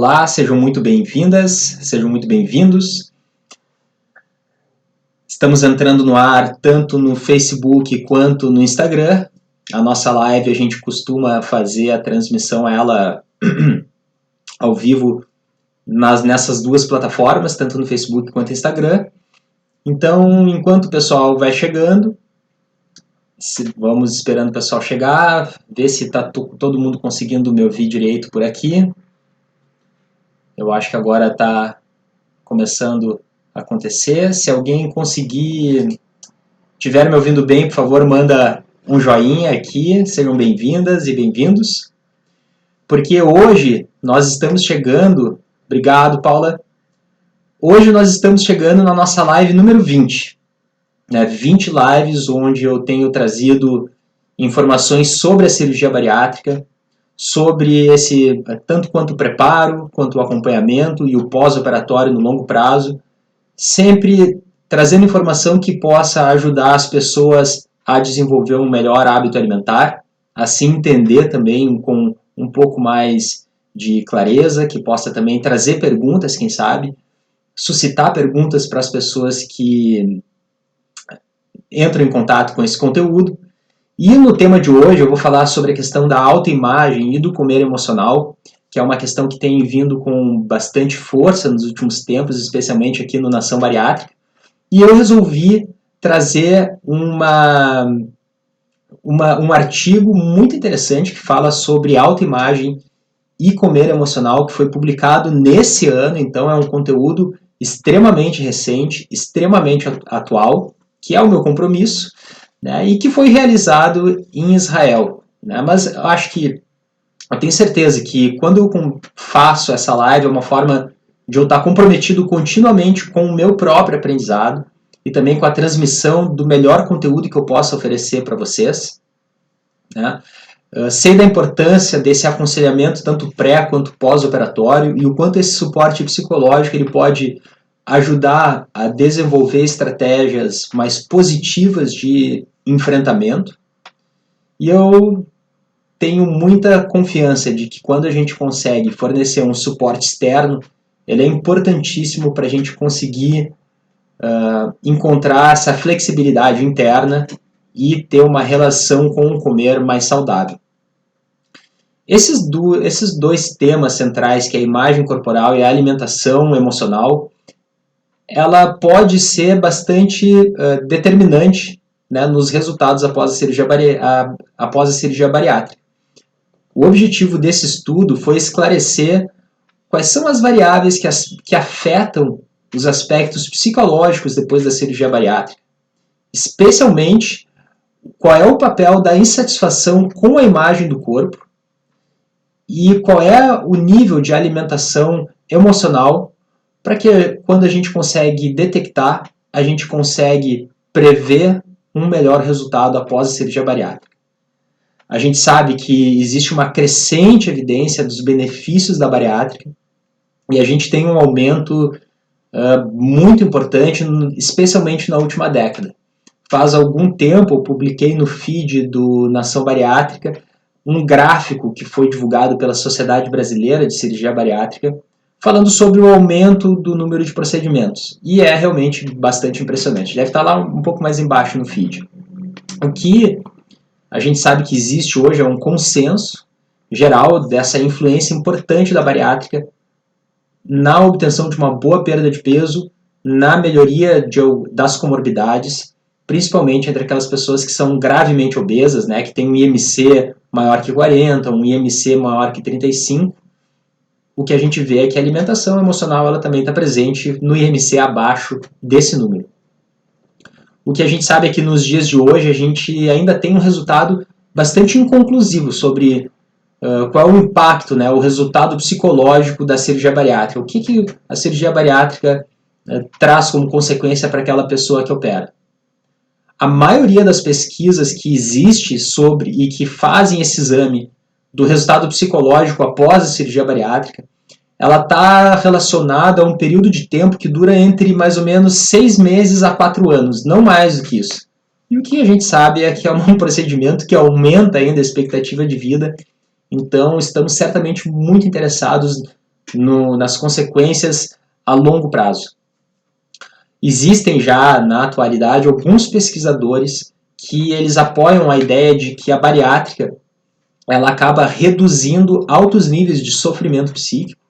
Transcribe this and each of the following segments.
Olá, sejam muito bem-vindas, sejam muito bem-vindos. Estamos entrando no ar tanto no Facebook quanto no Instagram. A nossa live a gente costuma fazer a transmissão ela ao vivo nessas duas plataformas, tanto no Facebook quanto no Instagram. Então, enquanto o pessoal vai chegando, vamos esperando o pessoal chegar, ver se está todo mundo conseguindo me ouvir direito por aqui. Eu acho que agora está começando a acontecer. Se alguém estiver me ouvindo bem, por favor, manda um joinha aqui. Sejam bem-vindas e bem-vindos. Porque hoje nós estamos chegando... Obrigado, Paula. Hoje nós estamos chegando na nossa live número 20. 20 lives onde eu tenho trazido informações sobre a cirurgia bariátrica, sobre tanto quanto o preparo, quanto o acompanhamento e o pós-operatório no longo prazo, sempre trazendo informação que possa ajudar as pessoas a desenvolver um melhor hábito alimentar, assim entender também com um pouco mais de clareza, que possa também trazer perguntas, quem sabe, suscitar perguntas para as pessoas que entram em contato com esse conteúdo. E no tema de hoje eu vou falar sobre a questão da autoimagem e do comer emocional, que é uma questão que tem vindo com bastante força nos últimos tempos, especialmente aqui no Nação Bariátrica. E eu resolvi trazer um artigo muito interessante que fala sobre autoimagem e comer emocional, que foi publicado nesse ano, então é um conteúdo extremamente recente, extremamente atual, que é o meu compromisso, e que foi realizado em Israel. Mas eu acho que, eu tenho certeza que quando eu faço essa live é uma forma de eu estar comprometido continuamente com o meu próprio aprendizado e também com a transmissão do melhor conteúdo que eu possa oferecer para vocês. Sei da importância desse aconselhamento tanto pré quanto pós-operatório e o quanto esse suporte psicológico ele pode ajudar a desenvolver estratégias mais positivas de enfrentamento. E eu tenho muita confiança de que quando a gente consegue fornecer um suporte externo, ele é importantíssimo para a gente conseguir encontrar essa flexibilidade interna e ter uma relação com o comer mais saudável. Esses dois temas centrais, que é a imagem corporal e a alimentação emocional, ela pode ser bastante determinante nos resultados após a cirurgia bariátrica. O objetivo desse estudo foi esclarecer quais são as variáveis que afetam os aspectos psicológicos depois da cirurgia bariátrica, especialmente qual é o papel da insatisfação com a imagem do corpo e qual é o nível de alimentação emocional para que quando a gente consegue detectar, a gente consegue prever um melhor resultado após a cirurgia bariátrica. A gente sabe que existe uma crescente evidência dos benefícios da bariátrica e a gente tem um aumento muito importante, especialmente na última década. Faz algum tempo eu publiquei no feed do Nação Bariátrica um gráfico que foi divulgado pela Sociedade Brasileira de Cirurgia Bariátrica, falando sobre o aumento do número de procedimentos. E é realmente bastante impressionante. Deve estar lá um pouco mais embaixo no feed. O que a gente sabe que existe hoje é um consenso geral dessa influência importante da bariátrica na obtenção de uma boa perda de peso, na melhoria das comorbidades, principalmente entre aquelas pessoas que são gravemente obesas, que têm um IMC maior que 40, um IMC maior que 35. O que a gente vê é que a alimentação emocional ela também está presente no IMC abaixo desse número. O que a gente sabe é que nos dias de hoje a gente ainda tem um resultado bastante inconclusivo sobre qual é o impacto, o resultado psicológico da cirurgia bariátrica. O que a cirurgia bariátrica traz como consequência para aquela pessoa que opera. A maioria das pesquisas que existe sobre e que fazem esse exame do resultado psicológico após a cirurgia bariátrica, ela está relacionada a um período de tempo que dura entre mais ou menos 6 meses a 4 anos, não mais do que isso. E o que a gente sabe é que é um procedimento que aumenta ainda a expectativa de vida, então estamos certamente muito interessados nas consequências a longo prazo. Existem já, na atualidade, alguns pesquisadores que eles apoiam a ideia de que a bariátrica ela acaba reduzindo altos níveis de sofrimento psíquico,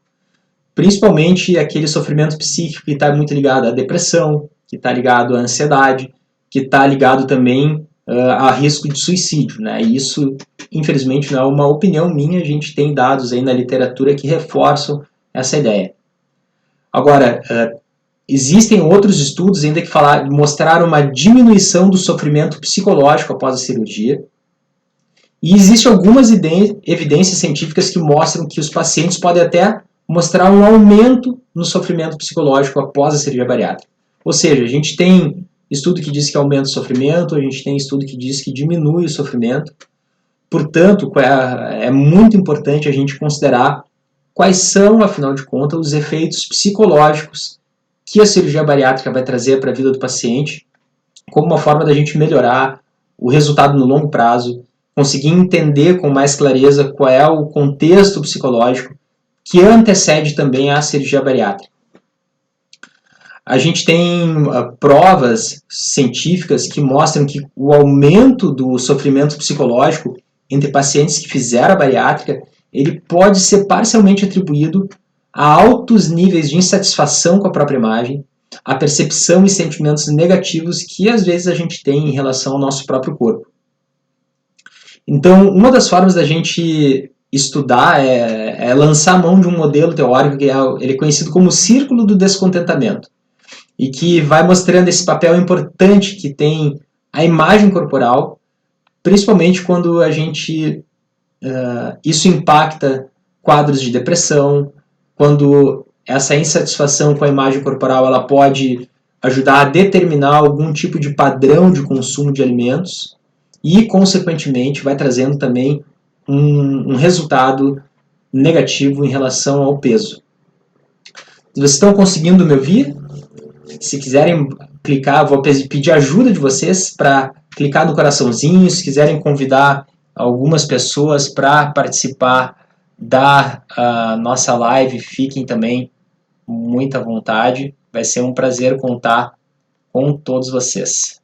principalmente aquele sofrimento psíquico que está muito ligado à depressão, que está ligado à ansiedade, que está ligado também a risco de suicídio, né? E isso, infelizmente, não é uma opinião minha, a gente tem dados aí na literatura que reforçam essa ideia. Agora, existem outros estudos ainda que mostraram uma diminuição do sofrimento psicológico após a cirurgia, e existem algumas evidências científicas que mostram que os pacientes podem até mostrar um aumento no sofrimento psicológico após a cirurgia bariátrica. Ou seja, a gente tem estudo que diz que aumenta o sofrimento, a gente tem estudo que diz que diminui o sofrimento. Portanto, é muito importante a gente considerar quais são, afinal de contas, os efeitos psicológicos que a cirurgia bariátrica vai trazer para a vida do paciente, como uma forma da gente melhorar o resultado no longo prazo, conseguir entender com mais clareza qual é o contexto psicológico que antecede também a cirurgia bariátrica. A gente tem provas científicas que mostram que o aumento do sofrimento psicológico entre pacientes que fizeram a bariátrica, ele pode ser parcialmente atribuído a altos níveis de insatisfação com a própria imagem, a percepção e sentimentos negativos que às vezes a gente tem em relação ao nosso próprio corpo. Então, uma das formas da gente estudar é lançar a mão de um modelo teórico que ele é conhecido como Círculo do Descontentamento, e que vai mostrando esse papel importante que tem a imagem corporal, principalmente quando a gente isso impacta quadros de depressão, quando essa insatisfação com a imagem corporal ela pode ajudar a determinar algum tipo de padrão de consumo de alimentos e, consequentemente, vai trazendo também um resultado negativo em relação ao peso. Vocês estão conseguindo me ouvir? Se quiserem clicar, vou pedir ajuda de vocês para clicar no coraçãozinho. Se quiserem convidar algumas pessoas para participar da nossa live, fiquem também muito à vontade. Vai ser um prazer contar com todos vocês.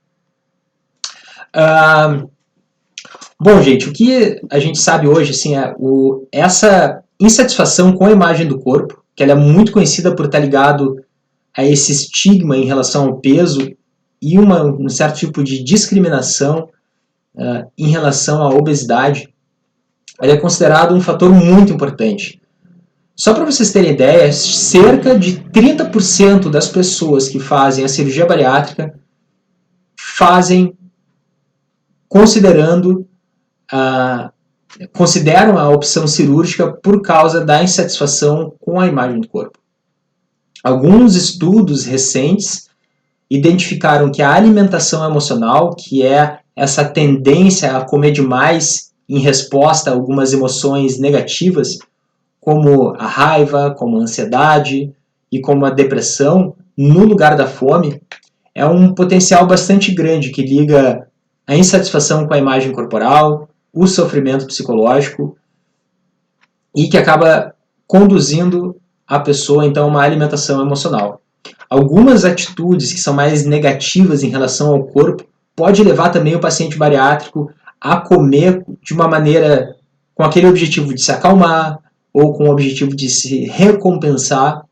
Bom, gente, o que a gente sabe hoje assim, essa insatisfação com a imagem do corpo, que ela é muito conhecida por estar ligado a esse estigma em relação ao peso e um certo tipo de discriminação em relação à obesidade, ela é considerado um fator muito importante. Só para vocês terem ideia, cerca de 30% das pessoas que fazem a cirurgia bariátrica fazem consideram a opção cirúrgica por causa da insatisfação com a imagem do corpo. Alguns estudos recentes identificaram que a alimentação emocional, que é essa tendência a comer demais em resposta a algumas emoções negativas, como a raiva, como a ansiedade e como a depressão, no lugar da fome, é um potencial bastante grande que liga a insatisfação com a imagem corporal, o sofrimento psicológico e que acaba conduzindo a pessoa então a uma alimentação emocional. Algumas atitudes que são mais negativas em relação ao corpo pode levar também o paciente bariátrico a comer de uma maneira com aquele objetivo de se acalmar ou com o objetivo de se recompensar,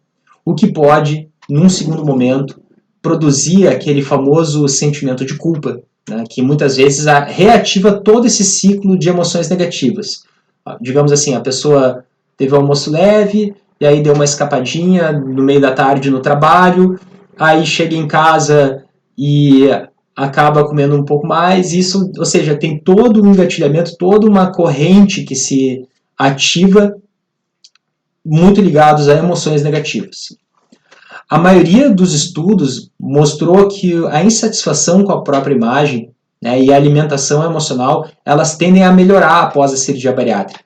o que pode, num segundo momento, produzir aquele famoso sentimento de culpa, né, que muitas vezes reativa todo esse ciclo de emoções negativas. Digamos assim, a pessoa teve um almoço leve, e aí deu uma escapadinha no meio da tarde no trabalho, aí chega em casa e acaba comendo um pouco mais, isso, ou seja, tem todo um engatilhamento, toda uma corrente que se ativa muito ligados a emoções negativas. A maioria dos estudos mostrou que a insatisfação com a própria imagem, né, e a alimentação emocional, elas tendem a melhorar após a cirurgia bariátrica.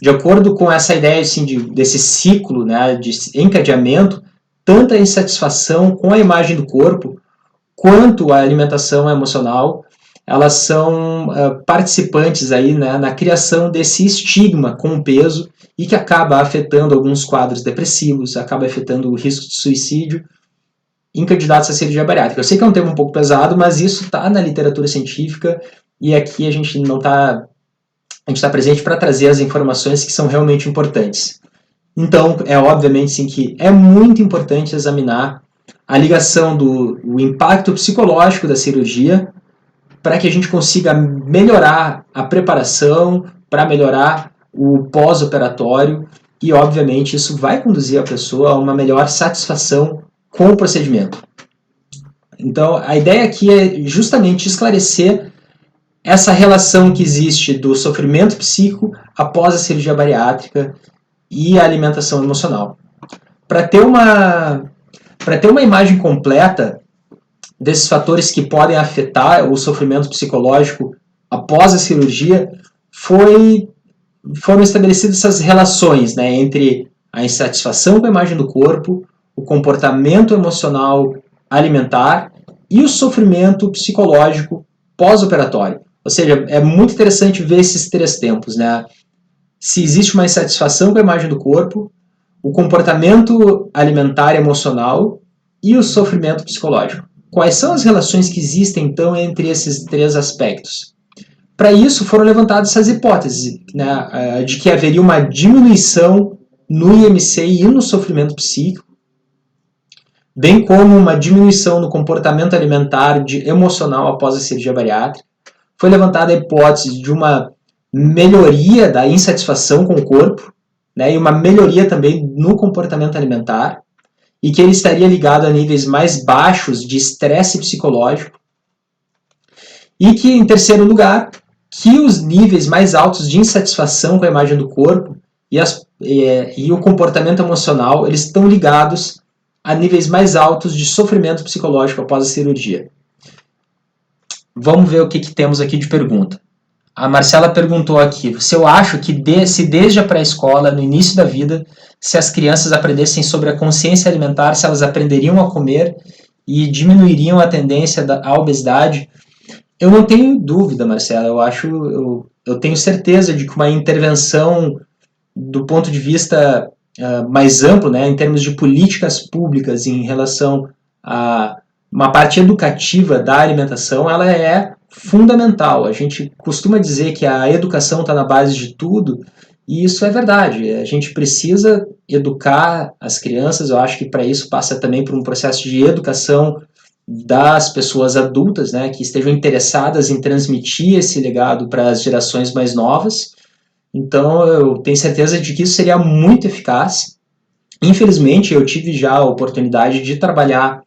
De acordo com essa ideia assim, desse ciclo, né, de encadeamento, tanto a insatisfação com a imagem do corpo, quanto a alimentação emocional, elas são participantes aí, né, na criação desse estigma com o peso e que acaba afetando alguns quadros depressivos, acaba afetando o risco de suicídio em candidatos à cirurgia bariátrica. Eu sei que é um tema um pouco pesado, mas isso está na literatura científica e aqui a gente não está... A gente está presente para trazer as informações que são realmente importantes. Então, é obviamente sim que é muito importante examinar a ligação do impacto psicológico da cirurgia para que a gente consiga melhorar a preparação, para melhorar o pós-operatório e, obviamente, isso vai conduzir a pessoa a uma melhor satisfação com o procedimento. Então, a ideia aqui é justamente esclarecer essa relação que existe do sofrimento psíquico após a cirurgia bariátrica e a alimentação emocional. Para ter uma imagem completa desses fatores que podem afetar o sofrimento psicológico após a cirurgia, foram estabelecidas essas relações, né, entre a insatisfação com a imagem do corpo, o comportamento emocional alimentar e o sofrimento psicológico pós-operatório. Ou seja, é muito interessante ver esses três tempos, né? Se existe uma insatisfação com a imagem do corpo, o comportamento alimentar e emocional e o sofrimento psicológico. Quais são as relações que existem, então, entre esses três aspectos? Para isso, foram levantadas essas hipóteses, né, de que haveria uma diminuição no IMC e no sofrimento psíquico, bem como uma diminuição no comportamento alimentar e emocional após a cirurgia bariátrica. Foi levantada a hipótese de uma melhoria da insatisfação com o corpo, né, e uma melhoria também no comportamento alimentar, e que ele estaria ligado a níveis mais baixos de estresse psicológico, e que, em terceiro lugar, que os níveis mais altos de insatisfação com a imagem do corpo e o comportamento emocional, eles estão ligados a níveis mais altos de sofrimento psicológico após a cirurgia. Vamos ver o que temos aqui de pergunta. A Marcela perguntou aqui, se eu acho que se desde a pré-escola, no início da vida, se as crianças aprendessem sobre a consciência alimentar, se elas aprenderiam a comer e diminuiriam a tendência à obesidade. Eu não tenho dúvida, Marcela, eu tenho certeza de que uma intervenção do ponto de vista mais amplo, né, em termos de políticas públicas em relação a uma parte educativa da alimentação, ela é fundamental. A gente costuma dizer que a educação está na base de tudo, e isso é verdade. A gente precisa educar as crianças, eu acho que para isso passa também por um processo de educação das pessoas adultas, né, que estejam interessadas em transmitir esse legado para as gerações mais novas. Então, eu tenho certeza de que isso seria muito eficaz. Infelizmente, eu tive já a oportunidade de trabalhar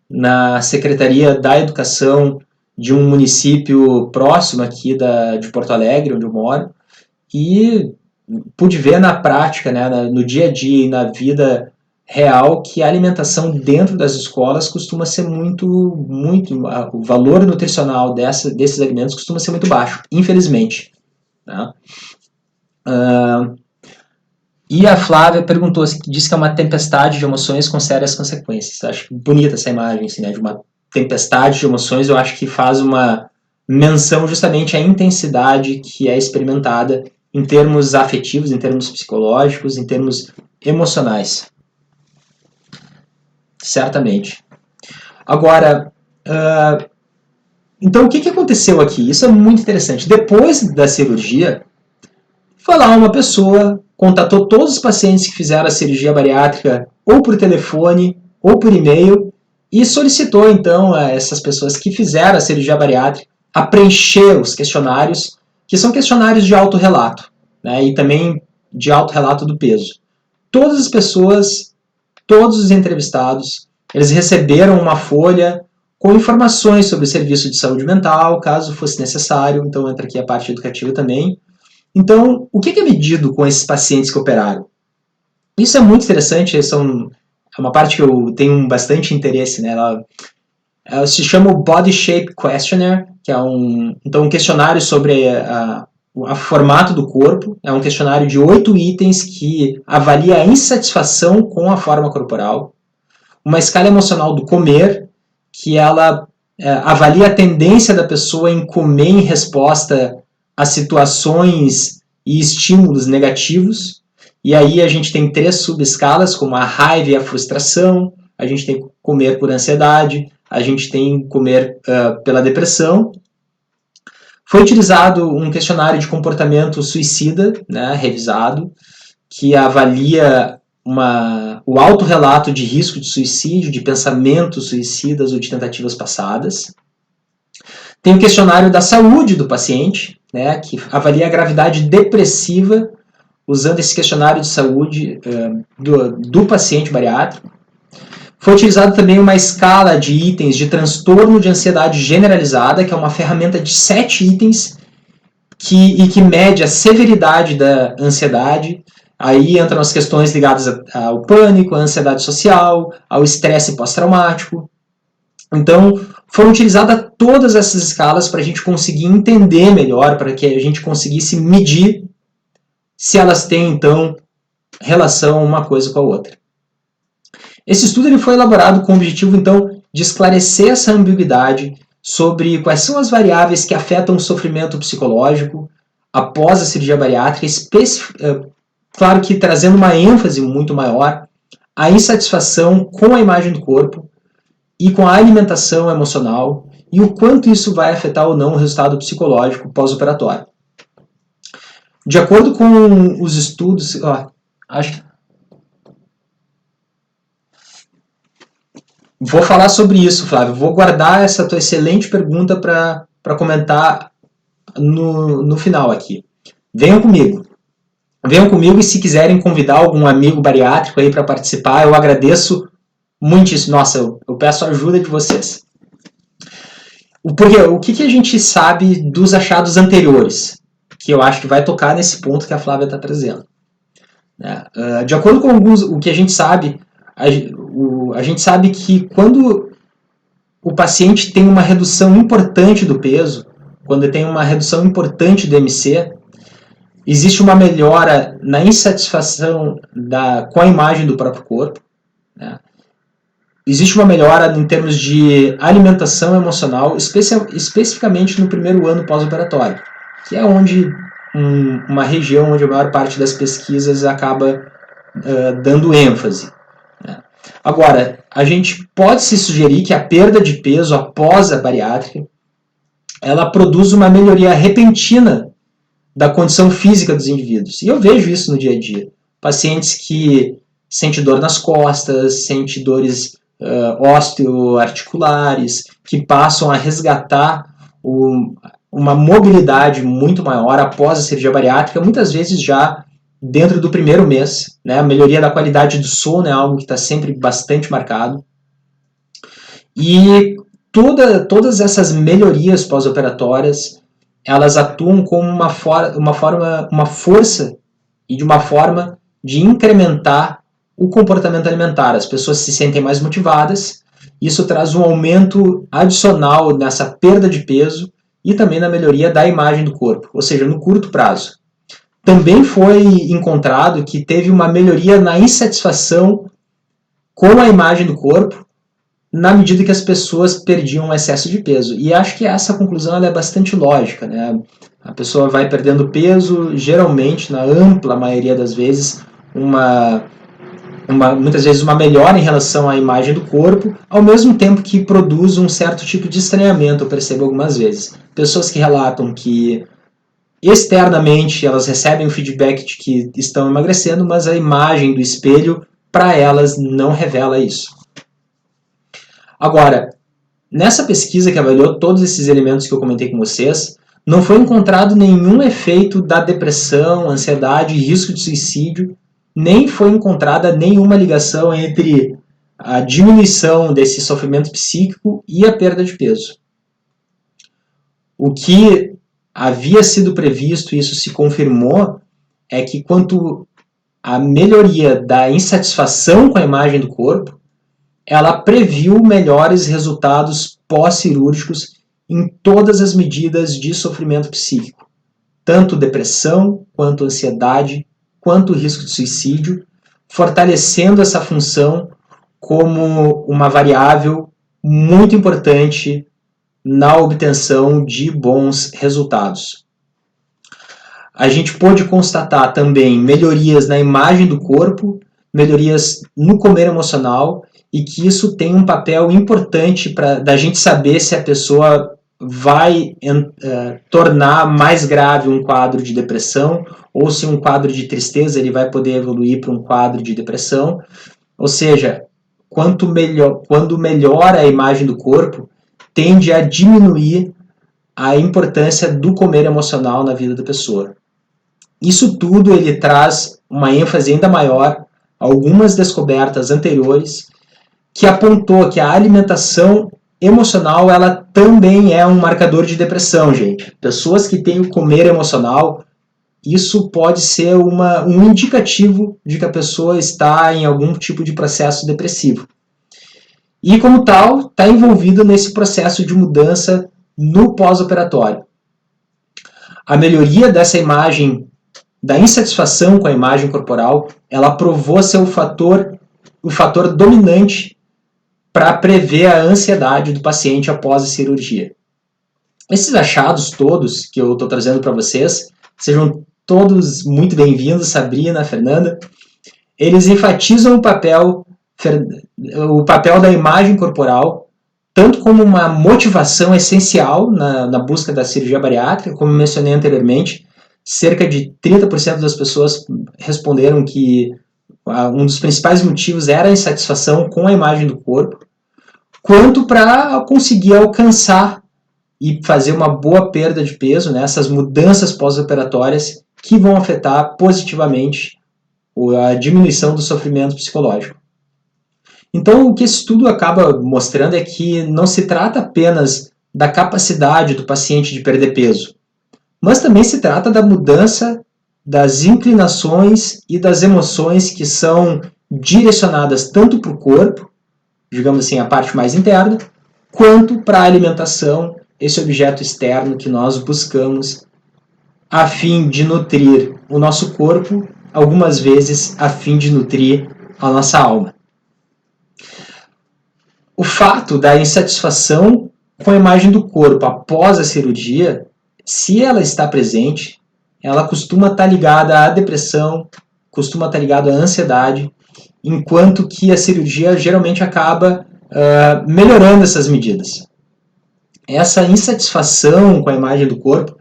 na Secretaria da Educação de um município próximo aqui de Porto Alegre, onde eu moro, e pude ver na prática, né, no dia a dia e na vida real, que a alimentação dentro das escolas costuma ser o valor nutricional desses alimentos costuma ser muito baixo, infelizmente. Né? E a Flávia perguntou, disse que é uma tempestade de emoções com sérias consequências. Acho bonita essa imagem, assim, né, de uma tempestade de emoções. Eu acho que faz uma menção justamente à intensidade que é experimentada em termos afetivos, em termos psicológicos, em termos emocionais. Certamente. Agora, então o que aconteceu aqui? Isso é muito interessante. Depois da cirurgia, foi lá uma pessoa, contatou todos os pacientes que fizeram a cirurgia bariátrica ou por telefone ou por e-mail e solicitou então a essas pessoas que fizeram a cirurgia bariátrica a preencher os questionários, que são questionários de autorrelato, né, e também de autorrelato do peso. Todas as pessoas, todos os entrevistados, eles receberam uma folha com informações sobre o serviço de saúde mental, caso fosse necessário, então entra aqui a parte educativa também. Então, o que é medido com esses pacientes que operaram? Isso é muito interessante, é uma parte que eu tenho bastante interesse, né? Ela se chama o Body Shape Questionnaire, que é um questionário sobre o formato do corpo. É um questionário de 8 itens que avalia a insatisfação com a forma corporal. Uma escala emocional do comer, que ela avalia a tendência da pessoa em comer em resposta a situações e estímulos negativos. E aí a gente tem 3 subescalas, como a raiva e a frustração, a gente tem comer por ansiedade, a gente tem comer pela depressão. Foi utilizado um questionário de comportamento suicida, né, revisado, que avalia o autorrelato de risco de suicídio, de pensamentos suicidas ou de tentativas passadas. Tem o questionário da saúde do paciente, né, que avalia a gravidade depressiva usando esse questionário de saúde do paciente bariátrico. Foi utilizado também uma escala de itens de transtorno de ansiedade generalizada, que é uma ferramenta de 7 itens que mede a severidade da ansiedade. Aí entram as questões ligadas ao pânico, à ansiedade social, ao estresse pós-traumático. Então, foram utilizadas todas essas escalas para a gente conseguir entender melhor, para que a gente conseguisse medir se elas têm, então, relação uma coisa com a outra. Esse estudo ele foi elaborado com o objetivo, então, de esclarecer essa ambiguidade sobre quais são as variáveis que afetam o sofrimento psicológico após a cirurgia bariátrica, claro que trazendo uma ênfase muito maior à insatisfação com a imagem do corpo e com a alimentação emocional e o quanto isso vai afetar ou não o resultado psicológico pós-operatório. De acordo com os estudos, vou falar sobre isso, Flávio. Vou guardar essa tua excelente pergunta para comentar no final aqui. Venham comigo. Venham comigo e se quiserem convidar algum amigo bariátrico aí para participar, eu agradeço muitíssimo. Nossa, eu peço a ajuda de vocês. Porque o que a gente sabe dos achados anteriores? Que eu acho que vai tocar nesse ponto que a Flávia está trazendo. De acordo com o que a gente sabe, a gente sabe que quando o paciente tem uma redução importante do peso, quando tem uma redução importante do MC, existe uma melhora na insatisfação com a imagem do próprio corpo. Né? Existe uma melhora em termos de alimentação emocional, especificamente no primeiro ano pós-operatório, que é onde uma região onde a maior parte das pesquisas acaba dando ênfase. Né? Agora, a gente pode se sugerir que a perda de peso após a bariátrica ela produz uma melhoria repentina da condição física dos indivíduos. E eu vejo isso no dia a dia. Pacientes que sentem dor nas costas, sentem dores osteoarticulares, que passam a resgatar uma mobilidade muito maior após a cirurgia bariátrica, muitas vezes já dentro do primeiro mês. Né? A melhoria da qualidade do sono é algo que está sempre bastante marcado. E todas essas melhorias pós-operatórias, elas atuam como uma força e de uma forma de incrementar o comportamento alimentar. As pessoas se sentem mais motivadas, isso traz um aumento adicional nessa perda de peso e também na melhoria da imagem do corpo, ou seja, no curto prazo. Também foi encontrado que teve uma melhoria na insatisfação com a imagem do corpo na medida que as pessoas perdiam excesso de peso. E acho que essa conclusão ela é bastante lógica. Né? A pessoa vai perdendo peso, geralmente, na ampla maioria das vezes, muitas vezes uma melhora em relação à imagem do corpo, ao mesmo tempo que produz um certo tipo de estranhamento, eu percebo algumas vezes. Pessoas que relatam que externamente elas recebem o feedback de que estão emagrecendo, mas a imagem do espelho, para elas, não revela isso. Agora, nessa pesquisa que avaliou todos esses elementos que eu comentei com vocês, não foi encontrado nenhum efeito da depressão, ansiedade e risco de suicídio, nem foi encontrada nenhuma ligação entre a diminuição desse sofrimento psíquico e a perda de peso. O que havia sido previsto, e isso se confirmou, é que quanto à melhoria da insatisfação com a imagem do corpo, ela previu melhores resultados pós-cirúrgicos em todas as medidas de sofrimento psíquico, tanto depressão, quanto ansiedade, quanto risco de suicídio, fortalecendo essa função como uma variável muito importante na obtenção de bons resultados. A gente pôde constatar também melhorias na imagem do corpo, melhorias no comer emocional, e que isso tem um papel importante para da gente saber se a pessoa vai tornar mais grave um quadro de depressão, ou se um quadro de tristeza ele vai poder evoluir para um quadro de depressão. Ou seja, quando melhora a imagem do corpo, tende a diminuir a importância do comer emocional na vida da pessoa. Isso tudo ele traz uma ênfase ainda maior a algumas descobertas anteriores que apontou que a alimentação emocional ela também é um marcador de depressão, gente. Pessoas que têm o comer emocional, isso pode ser um indicativo de que a pessoa está em algum tipo de processo depressivo. E, como tal, está envolvido nesse processo de mudança no pós-operatório. A melhoria dessa imagem, da insatisfação com a imagem corporal, ela provou ser o fator dominante para prever a ansiedade do paciente após a cirurgia. Esses achados todos que eu estou trazendo para vocês, sejam todos muito bem-vindos, Sabrina, Fernanda, eles enfatizam o papel da imagem corporal, tanto como uma motivação essencial na busca da cirurgia bariátrica, como mencionei anteriormente, cerca de 30% das pessoas responderam que um dos principais motivos era a insatisfação com a imagem do corpo, quanto para conseguir alcançar e fazer uma boa perda de peso, né, essas mudanças pós-operatórias que vão afetar positivamente a diminuição do sofrimento psicológico. Então, o que esse estudo acaba mostrando é que não se trata apenas da capacidade do paciente de perder peso, mas também se trata da mudança das inclinações e das emoções que são direcionadas tanto para o corpo, digamos assim, a parte mais interna, quanto para a alimentação, esse objeto externo que nós buscamos a fim de nutrir o nosso corpo, algumas vezes a fim de nutrir a nossa alma. O fato da insatisfação com a imagem do corpo após a cirurgia, se ela está presente, ela costuma estar ligada à depressão, costuma estar ligada à ansiedade, enquanto que a cirurgia geralmente acaba melhorando essas medidas. Essa insatisfação com a imagem do corpo,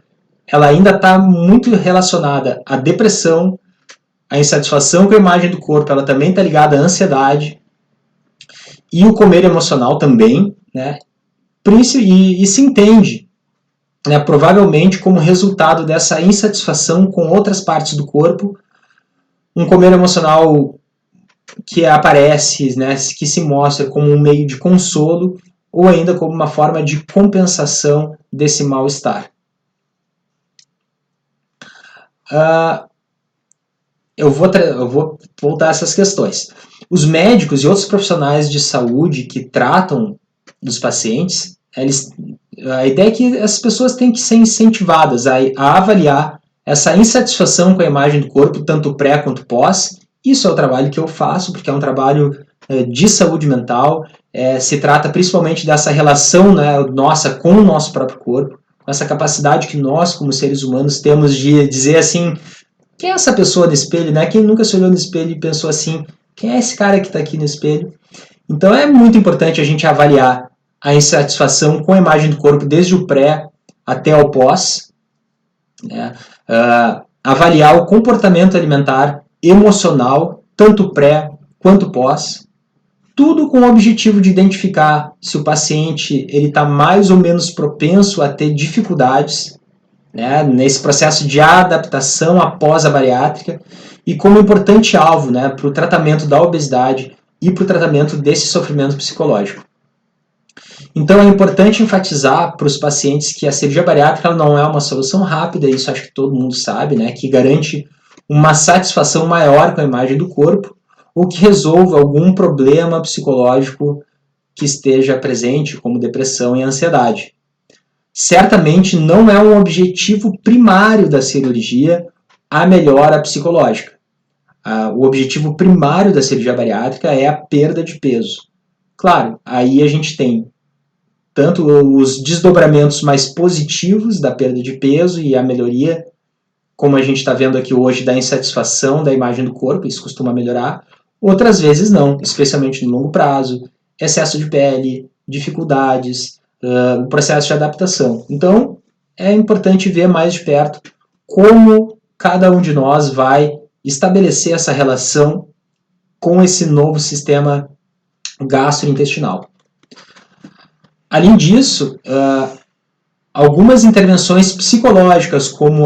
ela ainda está muito relacionada à depressão, a insatisfação com a imagem do corpo, ela também está ligada à ansiedade, e o comer emocional também, né? E se entende, né, provavelmente como resultado dessa insatisfação com outras partes do corpo, um comer emocional que aparece, né, que se mostra como um meio de consolo ou ainda como uma forma de compensação desse mal-estar. Eu vou voltar a essas questões. Os médicos e outros profissionais de saúde que tratam dos pacientes, a ideia é que as pessoas têm que ser incentivadas a avaliar essa insatisfação com a imagem do corpo, tanto pré quanto pós. Isso é o trabalho que eu faço, porque é um trabalho de saúde mental, se trata principalmente dessa relação, né, nossa com o nosso próprio corpo, com essa capacidade que nós, como seres humanos, temos de dizer assim, quem é essa pessoa no espelho, né? Quem nunca se olhou no espelho e pensou assim, quem é esse cara que está aqui no espelho? Então é muito importante a gente avaliar a insatisfação com a imagem do corpo desde o pré até o pós, né? Avaliar o comportamento alimentar emocional, tanto pré quanto pós, tudo com o objetivo de identificar se o paciente está mais ou menos propenso a ter dificuldades, né, nesse processo de adaptação após a bariátrica e como importante alvo, né, para o tratamento da obesidade e para o tratamento desse sofrimento psicológico. Então é importante enfatizar para os pacientes que a cirurgia bariátrica não é uma solução rápida, isso acho que todo mundo sabe, né, que garante uma satisfação maior com a imagem do corpo ou que resolva algum problema psicológico que esteja presente, como depressão e ansiedade. Certamente não é um objetivo primário da cirurgia a melhora psicológica. O objetivo primário da cirurgia bariátrica é a perda de peso. Claro, aí a gente tem tanto os desdobramentos mais positivos da perda de peso e a melhoria, como a gente está vendo aqui hoje, da insatisfação da imagem do corpo, isso costuma melhorar. Outras vezes não, especialmente no longo prazo, excesso de pele, dificuldades, o processo de adaptação. Então, é importante ver mais de perto como cada um de nós vai estabelecer essa relação com esse novo sistema gastrointestinal. Além disso, algumas intervenções psicológicas, como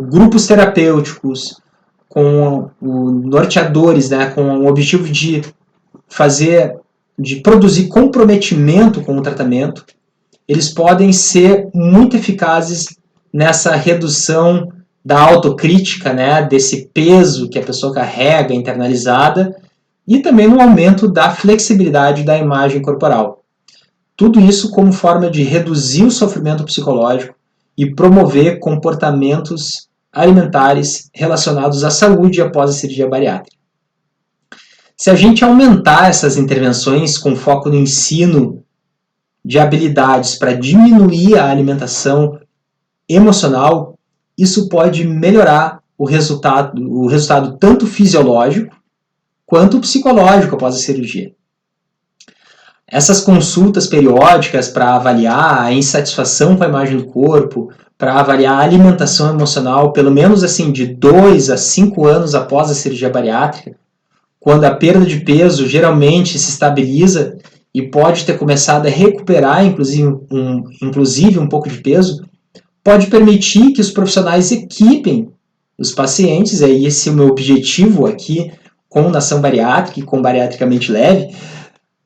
grupos terapêuticos, com norteadores, né, com o objetivo de produzir comprometimento com o tratamento, eles podem ser muito eficazes nessa redução da autocrítica, né, desse peso que a pessoa carrega internalizada, e também no aumento da flexibilidade da imagem corporal. Tudo isso como forma de reduzir o sofrimento psicológico e promover comportamentos alimentares relacionados à saúde após a cirurgia bariátrica. Se a gente aumentar essas intervenções com foco no ensino de habilidades para diminuir a alimentação emocional, isso pode melhorar o resultado tanto fisiológico quanto psicológico após a cirurgia. Essas consultas periódicas para avaliar a insatisfação com a imagem do corpo, para avaliar a alimentação emocional, pelo menos assim de 2 a 5 anos após a cirurgia bariátrica, quando a perda de peso geralmente se estabiliza e pode ter começado a recuperar, inclusive um pouco de peso, pode permitir que os profissionais equipem os pacientes, e esse é o meu objetivo aqui com Nação Bariátrica e com Bariatricamente Leve,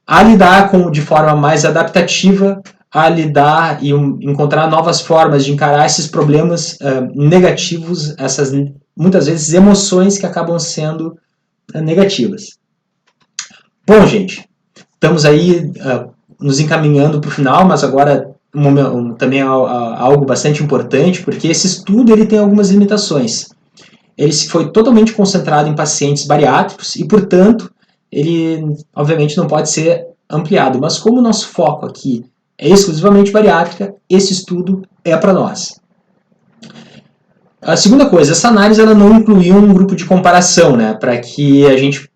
a lidar de forma mais adaptativa, a lidar e encontrar novas formas de encarar esses problemas negativos, essas muitas vezes emoções que acabam sendo negativas. Bom, gente, estamos aí nos encaminhando para o final, mas agora também é algo bastante importante, porque esse estudo ele tem algumas limitações. Ele foi totalmente concentrado em pacientes bariátricos e, portanto, ele obviamente não pode ser ampliado, mas como o nosso foco aqui é exclusivamente bariátrica, esse estudo é para nós. A segunda coisa, essa análise ela não incluiu um grupo de comparação, né, para que a gente,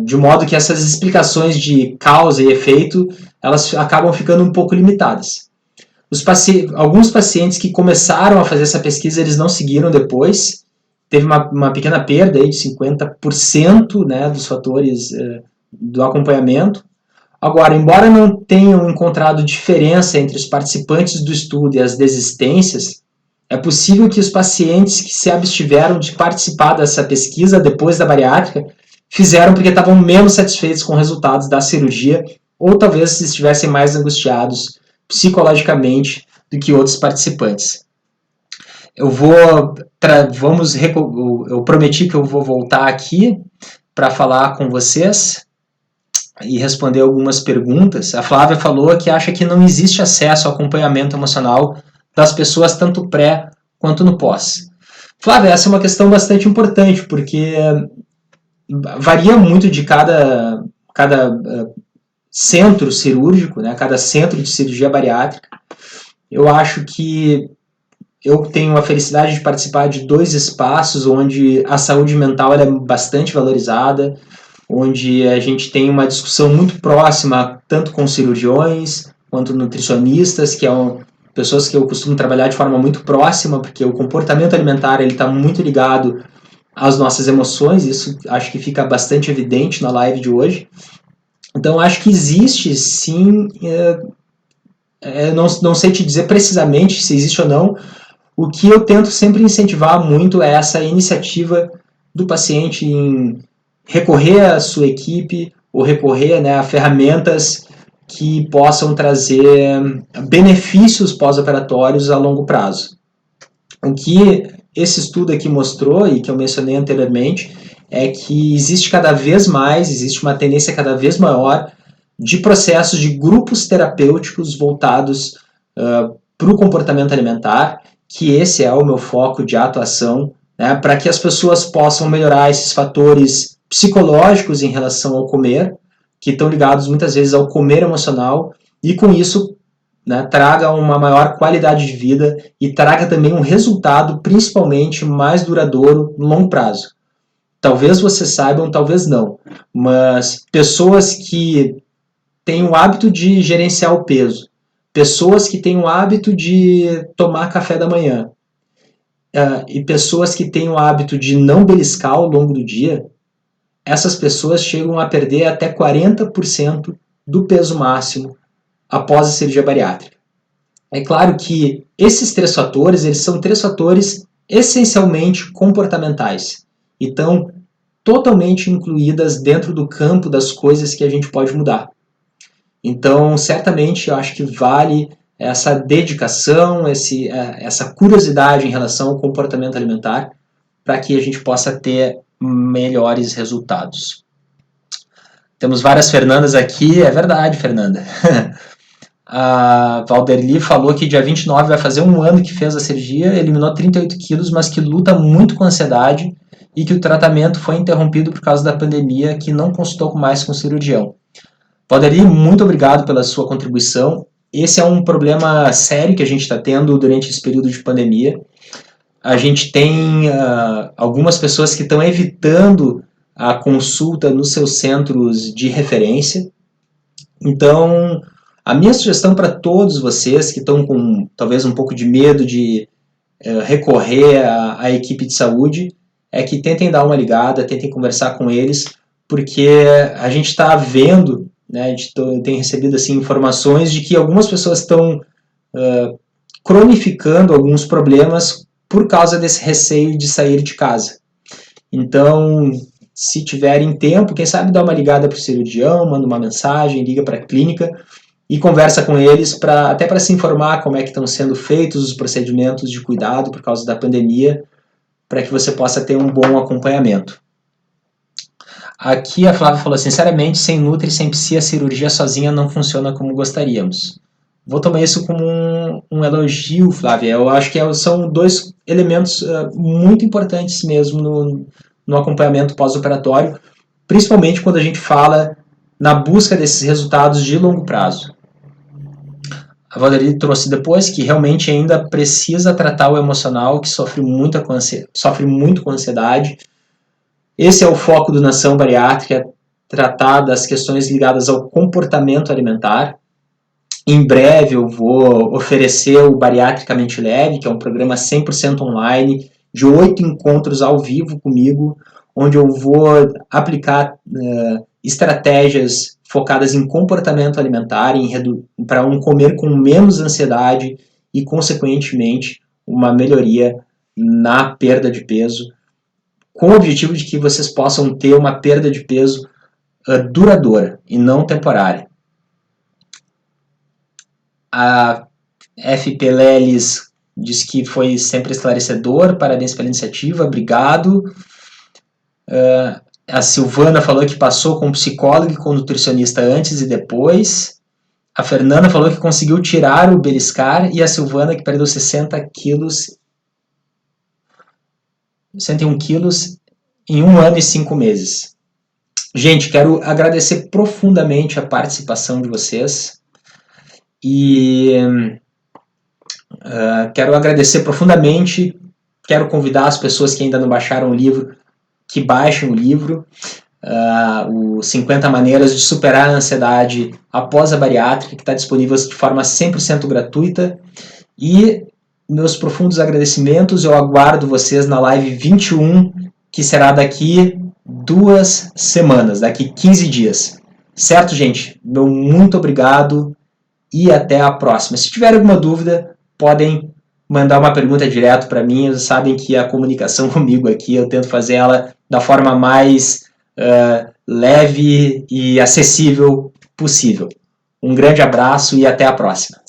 de modo que essas explicações de causa e efeito, elas acabam ficando um pouco limitadas. Alguns pacientes que começaram a fazer essa pesquisa, eles não seguiram depois, teve uma pequena perda aí de 50%, né, dos fatores do acompanhamento. Agora, embora não tenham encontrado diferença entre os participantes do estudo e as desistências, é possível que os pacientes que se abstiveram de participar dessa pesquisa depois da bariátrica fizeram porque estavam menos satisfeitos com os resultados da cirurgia ou talvez estivessem mais angustiados psicologicamente do que outros participantes. Eu prometi que eu vou voltar aqui para falar com vocês e responder algumas perguntas. A Flávia falou que acha que não existe acesso ao acompanhamento emocional das pessoas tanto pré quanto no pós. Flávia, essa é uma questão bastante importante, porque varia muito de cada centro cirúrgico, né, cada centro de cirurgia bariátrica. Eu acho que eu tenho a felicidade de participar de 2 espaços onde a saúde mental ela é bastante valorizada, onde a gente tem uma discussão muito próxima, tanto com cirurgiões, quanto nutricionistas, que são pessoas que eu costumo trabalhar de forma muito próxima, porque o comportamento alimentar está muito ligado às nossas emoções, isso acho que fica bastante evidente na live de hoje. Então, acho que existe, sim, não sei te dizer precisamente se existe ou não. O que eu tento sempre incentivar muito é essa iniciativa do paciente em recorrer à sua equipe ou recorrer, né, a ferramentas que possam trazer benefícios pós-operatórios a longo prazo. O que esse estudo aqui mostrou, e que eu mencionei anteriormente, é que existe uma tendência cada vez maior de processos de grupos terapêuticos voltados para o comportamento alimentar, que esse é o meu foco de atuação, né, para que as pessoas possam melhorar esses fatores psicológicos em relação ao comer, que estão ligados muitas vezes ao comer emocional e com isso, né, traga uma maior qualidade de vida e traga também um resultado principalmente mais duradouro no longo prazo. Talvez vocês saibam, talvez não, mas pessoas que têm o hábito de gerenciar o peso, pessoas que têm o hábito de tomar café da manhã, e pessoas que têm o hábito de não beliscar ao longo do dia, essas pessoas chegam a perder até 40% do peso máximo após a cirurgia bariátrica. É claro que esses 3 fatores, eles são 3 fatores essencialmente comportamentais e estão totalmente incluídas dentro do campo das coisas que a gente pode mudar. Então, certamente, eu acho que vale essa dedicação, essa curiosidade em relação ao comportamento alimentar para que a gente possa ter melhores resultados. Temos várias Fernandas aqui, é verdade, Fernanda. A Valderli falou que dia 29 vai fazer 1 ano que fez a cirurgia, eliminou 38 quilos, mas que luta muito com ansiedade e que o tratamento foi interrompido por causa da pandemia, que não consultou mais com o cirurgião. Valderli, muito obrigado pela sua contribuição. Esse é um problema sério que a gente está tendo durante esse período de pandemia. A gente tem algumas pessoas que estão evitando a consulta nos seus centros de referência. Então, a minha sugestão para todos vocês que estão com talvez um pouco de medo de recorrer à equipe de saúde é que tentem dar uma ligada, tentem conversar com eles, porque a gente está vendo, né, a gente tem recebido assim, informações de que algumas pessoas estão cronificando alguns problemas por causa desse receio de sair de casa. Então, se tiverem tempo, quem sabe dá uma ligada para o cirurgião, manda uma mensagem, liga para a clínica e conversa com eles até para se informar como é que estão sendo feitos os procedimentos de cuidado por causa da pandemia, para que você possa ter um bom acompanhamento. Aqui a Flávia falou, sinceramente, sem Nutri, sem Psi, a cirurgia sozinha não funciona como gostaríamos. Vou tomar isso como um elogio, Flávia. Eu acho que são 2 elementos muito importantes mesmo no acompanhamento pós-operatório, principalmente quando a gente fala na busca desses resultados de longo prazo. A Valerie trouxe depois que realmente ainda precisa tratar o emocional, que sofre muito com ansiedade. Esse é o foco do Nação Bariátrica, tratar das questões ligadas ao comportamento alimentar. Em breve eu vou oferecer o Bariatricamente Leve, que é um programa 100% online, de 8 encontros ao vivo comigo, onde eu vou aplicar estratégias focadas em comportamento alimentar, para comer com menos ansiedade e, consequentemente, uma melhoria na perda de peso, com o objetivo de que vocês possam ter uma perda de peso duradoura e não temporária. A FP Lelis diz que foi sempre esclarecedor, parabéns pela iniciativa, obrigado. A Silvana falou que passou com psicólogo e com nutricionista antes e depois. A Fernanda falou que conseguiu tirar o beliscar e a Silvana que perdeu 61 quilos em 1 ano e 5 meses. Gente, quero agradecer profundamente a participação de vocês e quero agradecer profundamente, quero convidar as pessoas que ainda não baixaram o livro, que baixem o livro, os 50 maneiras de superar a ansiedade após a bariátrica, que está disponível de forma 100% gratuita. E meus profundos agradecimentos, eu aguardo vocês na live 21, que será daqui 2 semanas, daqui 15 dias. Certo, gente? Meu muito obrigado e até a próxima. Se tiver alguma dúvida, podem mandar uma pergunta direto para mim. Vocês sabem que a comunicação comigo aqui, eu tento fazer ela da forma mais leve e acessível possível. Um grande abraço e até a próxima.